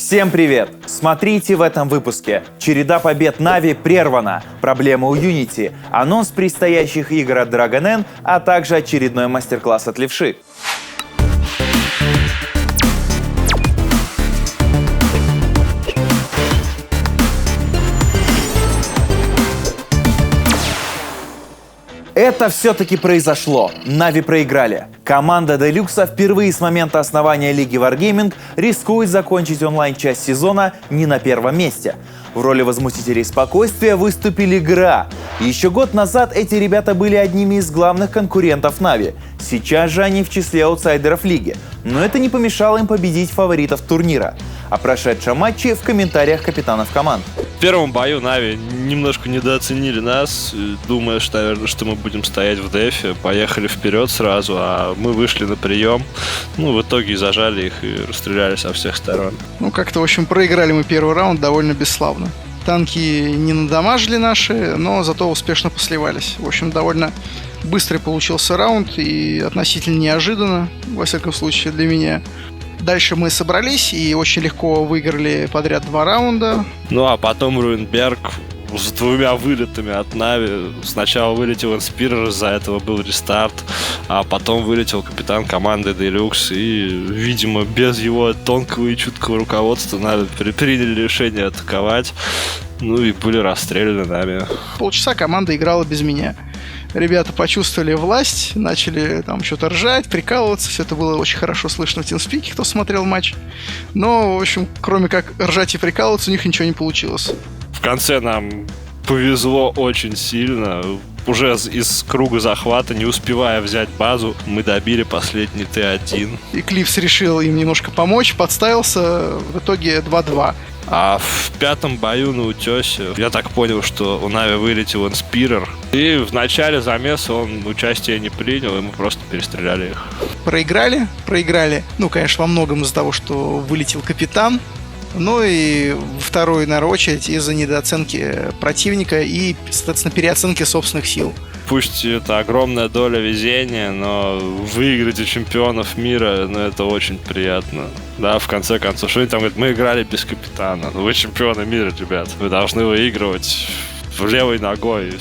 Всем привет! Смотрите в этом выпуске. Череда побед Нави прервана, проблемы у Unity, анонс предстоящих игр от DragonN, а также очередной мастер-класс от Левши. Это все-таки произошло. Нави проиграли. Команда Делюкса впервые с момента основания Лиги Wargaming рискует закончить онлайн-часть сезона не на первом месте. В роли возмутителей спокойствия выступили ГРА. Еще год назад эти ребята были одними из главных конкурентов Нави. Сейчас же они в числе аутсайдеров лиги. Но это не помешало им победить фаворитов турнира. О прошедшем матче в комментариях капитанов команд. В первом бою Нави немножко недооценили нас, думая, что мы будем стоять в дефе, поехали вперед сразу, а мы вышли на прием. В итоге зажали их и расстреляли со всех сторон. Как-то, в общем, проиграли мы первый раунд довольно бесславно. Танки не надамажили наши, но зато успешно посливались. В общем, довольно быстрый получился раунд и относительно неожиданно, во всяком случае, для меня. Дальше мы собрались и очень легко выиграли подряд 2 раунда. А потом Руинберг с 2 вылетами от Нави. Сначала вылетел Инспирер, из-за этого был рестарт, а потом вылетел капитан команды Deluxe. И, видимо, без его тонкого и чуткого руководства Нави приняли решение атаковать. И были расстреляны нами. Полчаса команда играла без меня. Ребята почувствовали власть, начали там что-то ржать, прикалываться. Все это было очень хорошо слышно в TeamSpeak, кто смотрел матч. Но, в общем, кроме как ржать и прикалываться, у них ничего не получилось. В конце нам повезло очень сильно. Уже из круга захвата, не успевая взять базу, мы добили последний Т1. Эклипс решил им немножко помочь, подставился, в итоге 2-2. А в 5-м бою на утесе я так понял, что у Нави вылетел Инспирер. И в начале замеса он участия не принял, и мы просто перестреляли их. Проиграли. Конечно, во многом из-за того, что вылетел капитан. И второй, наверное, очередь из-за недооценки противника и, соответственно, переоценки собственных сил. Пусть это огромная доля везения, но выиграть у чемпионов мира, это очень приятно. Да, в конце концов, что они там говорят, мы играли без капитана. Вы чемпионы мира, ребят. Вы должны выигрывать левой ногой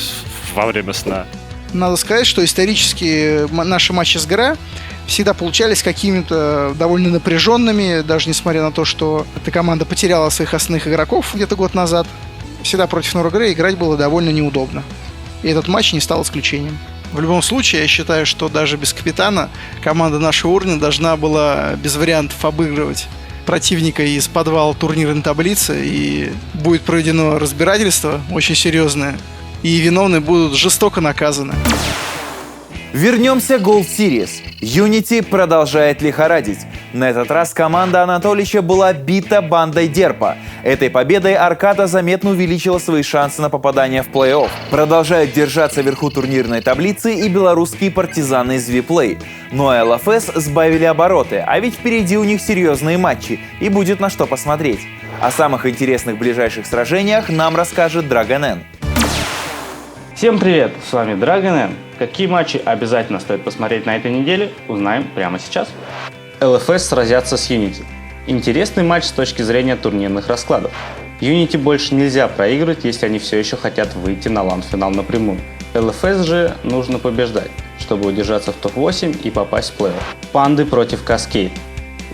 во время сна. Надо сказать, что исторически наши матчи с ГРА всегда получались какими-то довольно напряженными, даже несмотря на то, что эта команда потеряла своих основных игроков где-то год назад. Всегда против Норгрей играть было довольно неудобно. И этот матч не стал исключением. В любом случае, я считаю, что даже без капитана команда нашего уровня должна была без вариантов обыгрывать противника из подвала турнирной таблицы, и будет проведено разбирательство очень серьезное, и виновные будут жестоко наказаны. Вернемся к Gold Series. Unity продолжает лихорадить. На этот раз команда Анатолича была бита бандой Дерпа. Этой победой Аркада заметно увеличила свои шансы на попадание в плей-офф. Продолжают держаться вверху турнирной таблицы и белорусские партизаны из Виплей. А ЛФС сбавили обороты, а ведь впереди у них серьезные матчи, и будет на что посмотреть. О самых интересных ближайших сражениях нам расскажет DragonN. Всем привет, с вами DragonN. Какие матчи обязательно стоит посмотреть на этой неделе, узнаем прямо сейчас. ЛФС сразятся с Unity. Интересный матч с точки зрения турнирных раскладов. Unity больше нельзя проигрывать, если они все еще хотят выйти на лан-финал напрямую. ЛФС же нужно побеждать, чтобы удержаться в топ-8 и попасть в плей-офф. Панды против Каскейд.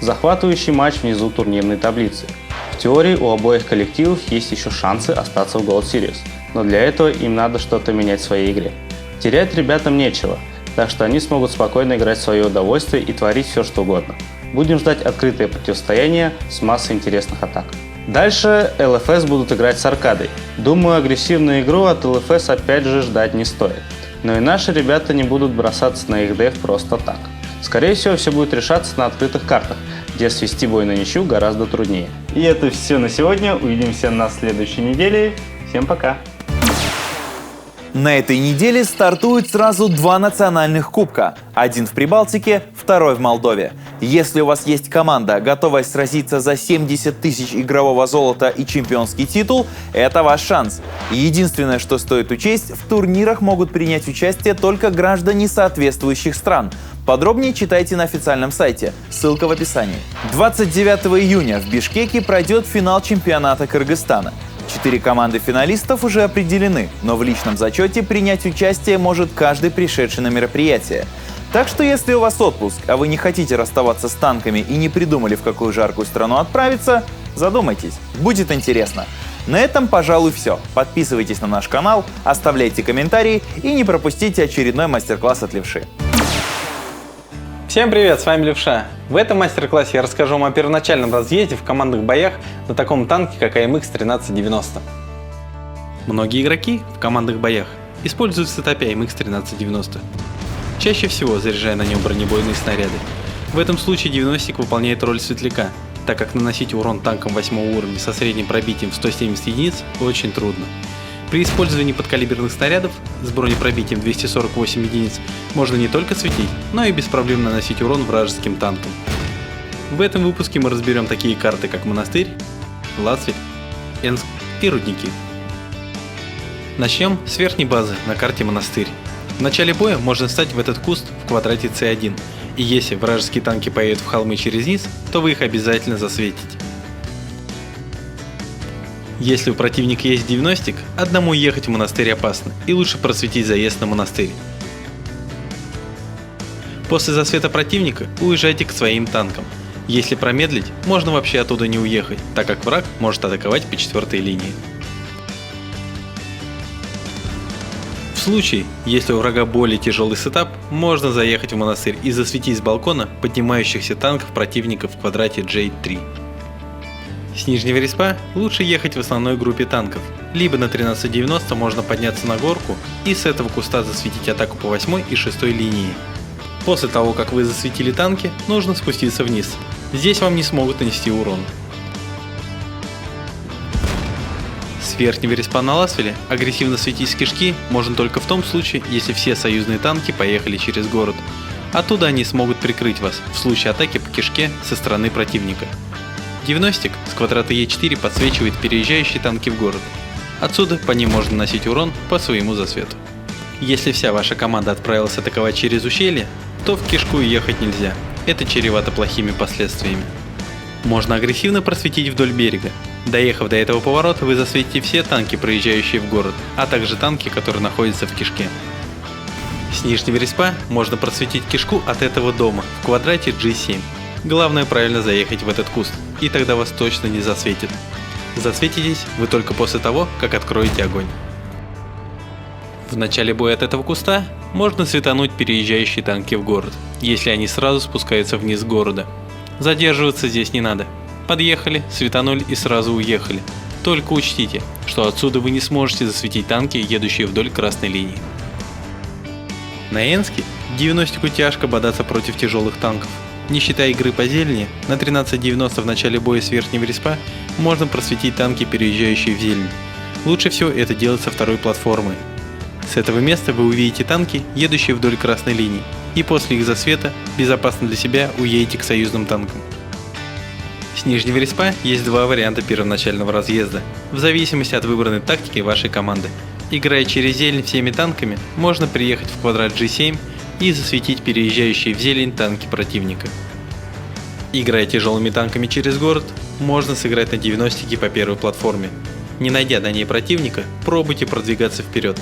Захватывающий матч внизу турнирной таблицы. В теории у обоих коллективов есть еще шансы остаться в Gold Series, но для этого им надо что-то менять в своей игре. Терять ребятам нечего, так что они смогут спокойно играть в свое удовольствие и творить все что угодно. Будем ждать открытое противостояние с массой интересных атак. Дальше ЛФС будут играть с Аркадой. Думаю, агрессивную игру от ЛФС опять же ждать не стоит. Но и наши ребята не будут бросаться на их деф просто так. Скорее всего, все будет решаться на открытых картах, где свести бой на ничью гораздо труднее. И это все на сегодня. Увидимся на следующей неделе. Всем пока! На этой неделе стартуют сразу 2 национальных кубка. Один в Прибалтике, второй в Молдове. Если у вас есть команда, готовая сразиться за 70 тысяч игрового золота и чемпионский титул, это ваш шанс. Единственное, что стоит учесть, в турнирах могут принять участие только граждане соответствующих стран. Подробнее читайте на официальном сайте, ссылка в описании. 29 июня в Бишкеке пройдет финал чемпионата Кыргызстана. 4 команды финалистов уже определены, но в личном зачете принять участие может каждый пришедший на мероприятие. Так что если у вас отпуск, а вы не хотите расставаться с танками и не придумали, в какую жаркую страну отправиться, задумайтесь, будет интересно. На этом, пожалуй, все. Подписывайтесь на наш канал, оставляйте комментарии и не пропустите очередной мастер-класс от Левши. Всем привет, с вами Левша. В этом мастер-классе я расскажу вам о первоначальном разъезде в командных боях на таком танке, как AMX 1390. Многие игроки в командных боях используют в сетапе AMX 1390, чаще всего заряжая на нем бронебойные снаряды. В этом случае 90-ик выполняет роль светляка, так как наносить урон танкам 8 уровня со средним пробитием в 170 единиц очень трудно. При использовании подкалиберных снарядов с бронепробитием 248 единиц можно не только светить, но и без проблем наносить урон вражеским танкам. В этом выпуске мы разберем такие карты, как Монастырь, Лацвель, Энск и Рудники. Начнем с верхней базы на карте Монастырь. В начале боя можно встать в этот куст в квадрате C1, и если вражеские танки поедут в холмы через низ, то вы их обязательно засветите. Если у противника есть 90-ик, одному ехать в монастырь опасно, и лучше просветить заезд на монастырь. После засвета противника уезжайте к своим танкам. Если промедлить, можно вообще оттуда не уехать, так как враг может атаковать по 4-й линии. В случае, если у врага более тяжелый сетап, можно заехать в монастырь и засветить с балкона поднимающихся танков противника в квадрате J3. С нижнего респа лучше ехать в основной группе танков, либо на 1390 можно подняться на горку и с этого куста засветить атаку по 8 и 6 линии. После того, как вы засветили танки, нужно спуститься вниз. Здесь вам не смогут нанести урон. С верхнего респа на Лацвеле агрессивно светить с кишки можно только в том случае, если все союзные танки поехали через город. Оттуда они смогут прикрыть вас в случае атаки по кишке со стороны противника. 90-ик с квадрата Е4 подсвечивает переезжающие танки в город. Отсюда по ним можно наносить урон по своему засвету. Если вся ваша команда отправилась атаковать через ущелье, то в кишку ехать нельзя, это чревато плохими последствиями. Можно агрессивно просветить вдоль берега. Доехав до этого поворота, вы засветите все танки, проезжающие в город, а также танки, которые находятся в кишке. С нижнего респа можно просветить кишку от этого дома в квадрате G7. Главное правильно заехать в этот куст, и тогда вас точно не засветит. Засветитесь вы только после того, как откроете огонь. В начале боя от этого куста можно светануть переезжающие танки в город, если они сразу спускаются вниз города. Задерживаться здесь не надо. Подъехали, светанули и сразу уехали. Только учтите, что отсюда вы не сможете засветить танки, едущие вдоль красной линии. На Энске 90-ку тяжко бодаться против тяжелых танков. Не считая игры по зелени, на 1390 в начале боя с верхнего респа можно просветить танки, переезжающие в зелень. Лучше всего это делать со второй платформы. С этого места вы увидите танки, едущие вдоль красной линии, и после их засвета безопасно для себя уедете к союзным танкам. С нижнего респа есть два варианта первоначального разъезда, в зависимости от выбранной тактики вашей команды. Играя через зелень всеми танками, можно приехать в квадрат G7 и засветить переезжающие в зелень танки противника. Играя тяжелыми танками через город, можно сыграть на 90-ке по первой платформе. Не найдя на ней противника, пробуйте продвигаться вперед.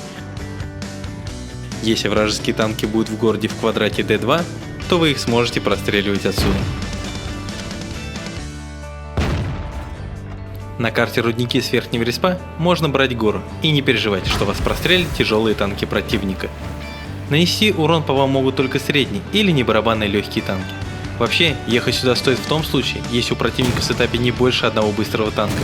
Если вражеские танки будут в городе в квадрате D2, то вы их сможете простреливать отсюда. На карте Рудники с верхнего респа можно брать гору и не переживать, что вас прострелят тяжелые танки противника. Нанести урон по вам могут только средние или небарабанные легкие танки. Вообще, ехать сюда стоит в том случае, если у противника в сетапе не больше одного быстрого танка.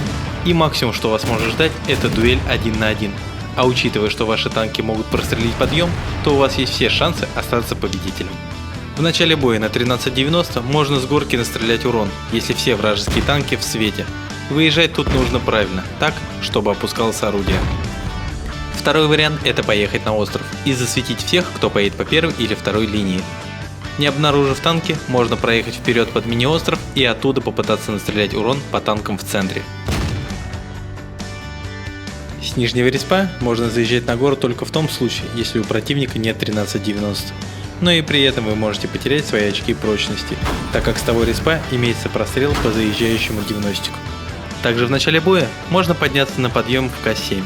И максимум, что вас может ждать, это дуэль 1 на 1. А учитывая, что ваши танки могут прострелить подъем, то у вас есть все шансы остаться победителем. В начале боя на 1390 можно с горки настрелять урон, если все вражеские танки в свете. Выезжать тут нужно правильно, так, чтобы опускалось орудие. Второй вариант – это поехать на остров и засветить всех, кто поедет по первой или второй линии. Не обнаружив танки, можно проехать вперед под мини-остров и оттуда попытаться настрелять урон по танкам в центре. С нижнего респа можно заезжать на гору только в том случае, если у противника нет 1390. но и при этом вы можете потерять свои очки прочности, так как с того респа имеется прострел по заезжающему гимностику. Также в начале боя можно подняться на подъем в К7.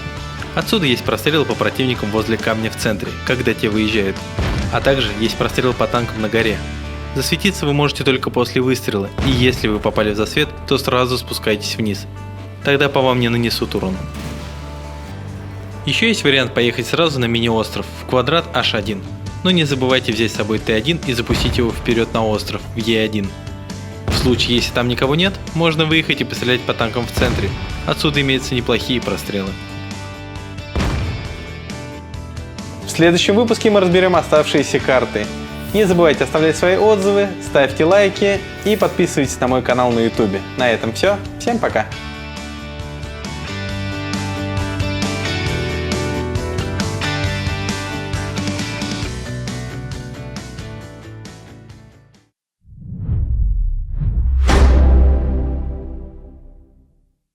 Отсюда есть прострел по противникам возле камня в центре, когда те выезжают, а также есть прострел по танкам на горе. Засветиться вы можете только после выстрела, и если вы попали в засвет, то сразу спускайтесь вниз. Тогда по вам не нанесут урона. Еще есть вариант поехать сразу на мини-остров в квадрат H1, но не забывайте взять с собой Т1 и запустить его вперед на остров в Е1. В случае, если там никого нет, можно выехать и пострелять по танкам в центре, отсюда имеются неплохие прострелы. В следующем выпуске мы разберем оставшиеся карты. Не забывайте оставлять свои отзывы, ставьте лайки и подписывайтесь на мой канал на YouTube. На этом все. Всем пока!